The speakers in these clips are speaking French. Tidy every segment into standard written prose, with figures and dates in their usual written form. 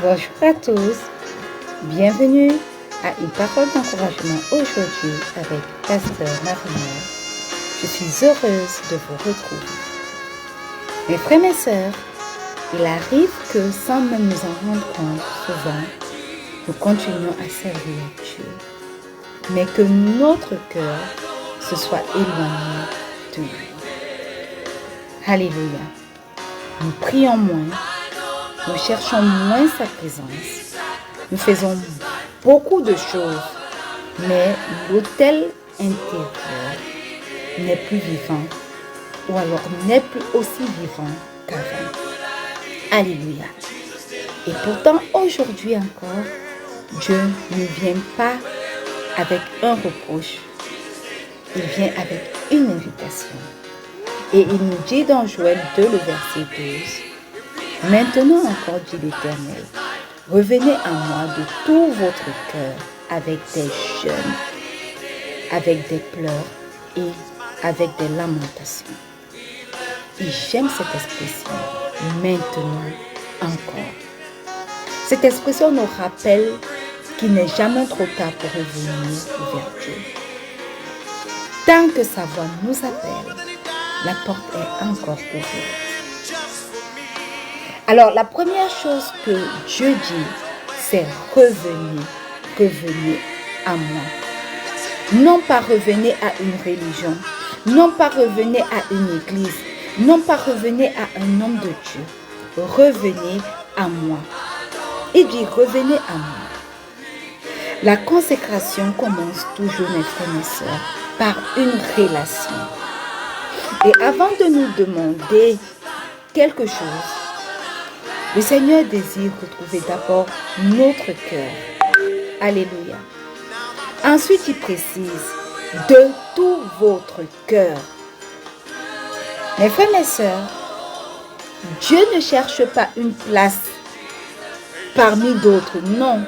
Bonjour à tous, bienvenue à une parole d'encouragement aujourd'hui avec Pasteur Marina. Je suis heureuse de vous retrouver. Mes frères et sœurs, il arrive que sans même nous en rendre compte, souvent, nous continuons à servir Dieu, mais que notre cœur se soit éloigné de lui. Alléluia. Nous prions moins. Nous cherchons moins sa présence. Nous faisons beaucoup de choses, mais l'autel intérieur n'est plus vivant, ou alors n'est plus aussi vivant qu'avant. Alléluia. Et pourtant, aujourd'hui encore, Dieu ne vient pas avec un reproche. Il vient avec une invitation. Et il nous dit dans Joël 2, le verset 12, « Maintenant encore, dit l'Éternel, revenez à moi de tout votre cœur avec des jeûnes, avec des pleurs et avec des lamentations. » Et j'aime cette expression, « maintenant encore ». Cette expression nous rappelle qu'il n'est jamais trop tard pour revenir vers Dieu. Tant que sa voix nous appelle, la porte est encore ouverte. Alors, la première chose que Dieu dit, c'est revenez à moi. Non pas revenez à une religion, non pas revenez à une église, non pas revenez à un homme de Dieu. Revenez à moi. Il dit revenez à moi. La consécration commence toujours, mes frères et sœurs, par une relation. Et avant de nous demander quelque chose, le Seigneur désire retrouver d'abord notre cœur. Alléluia. Ensuite, il précise, de tout votre cœur. Mes frères et mes sœurs, Dieu ne cherche pas une place parmi d'autres, non.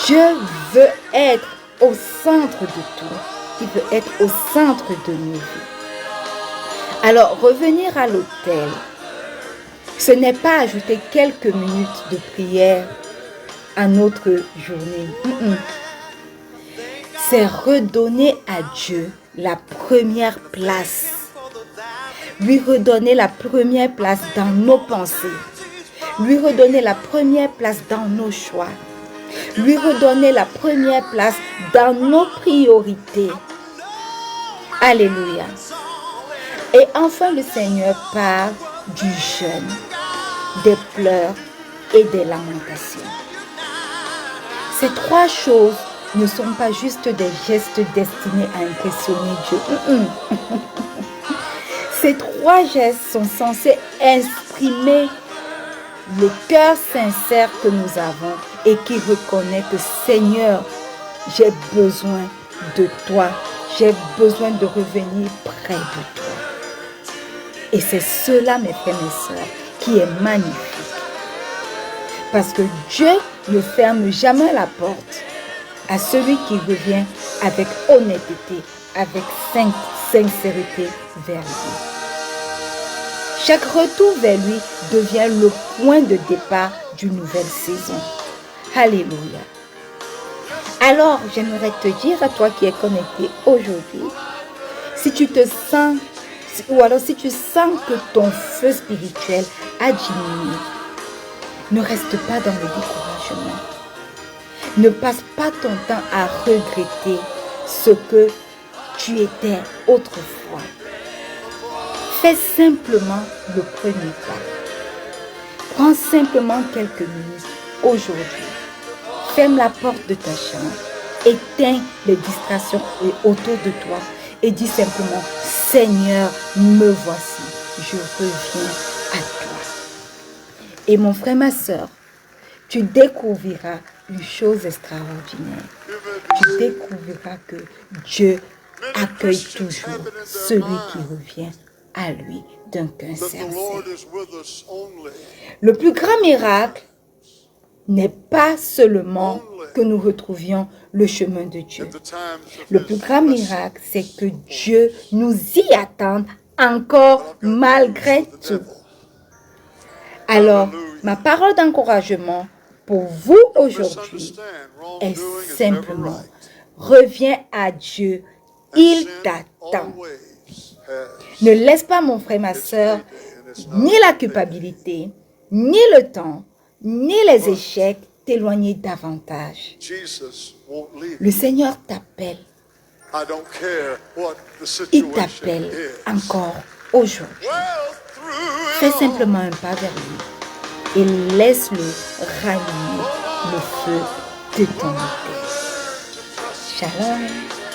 Dieu veut être au centre de tout. Il veut être au centre de nos vies. Alors, revenir à l'autel, ce n'est pas ajouter quelques minutes de prière à notre journée. C'est redonner à Dieu la première place. Lui redonner la première place dans nos pensées. Lui redonner la première place dans nos choix. Lui redonner la première place dans nos priorités. Alléluia. Et enfin, le Seigneur parle du jeûne, des pleurs et des lamentations. Ces trois choses ne sont pas juste des gestes destinés à impressionner Dieu. Ces trois gestes sont censés exprimer le cœur sincère que nous avons et qui reconnaît que Seigneur, j'ai besoin de toi. J'ai besoin de revenir près de toi. Et c'est cela, mes frères et mes sœurs, qui est magnifique. Parce que Dieu ne ferme jamais la porte à celui qui revient avec honnêteté, avec sincérité vers lui. Chaque retour vers lui devient le point de départ d'une nouvelle saison. Alléluia. Alors, j'aimerais te dire à toi qui es connecté aujourd'hui, si tu te sens, ou alors si tu sens que ton feu spirituel a diminué, ne reste pas dans le découragement. Ne passe pas ton temps à regretter ce que tu étais autrefois. Fais simplement le premier pas. Prends simplement quelques minutes aujourd'hui. Ferme la porte de ta chambre. Éteins les distractions autour de toi et dis simplement, Seigneur, me voici. Je reviens à toi. Et mon frère, ma soeur, tu découvriras une chose extraordinaire. Tu découvriras que Dieu accueille toujours celui qui revient à lui d'un cœur sincère. Le plus grand miracle n'est pas seulement que nous retrouvions le chemin de Dieu. Le plus grand miracle, c'est que Dieu nous y attende encore malgré tout. Alors, ma parole d'encouragement pour vous aujourd'hui est simplement, reviens à Dieu, il t'attend. Ne laisse pas, mon frère, ma soeur, ni la culpabilité, ni le temps, ni les échecs t'éloigner davantage. Le Seigneur t'appelle. Il t'appelle encore aujourd'hui. Fais simplement un pas vers lui et laisse-le rallumer le feu de ton idée. Shalom.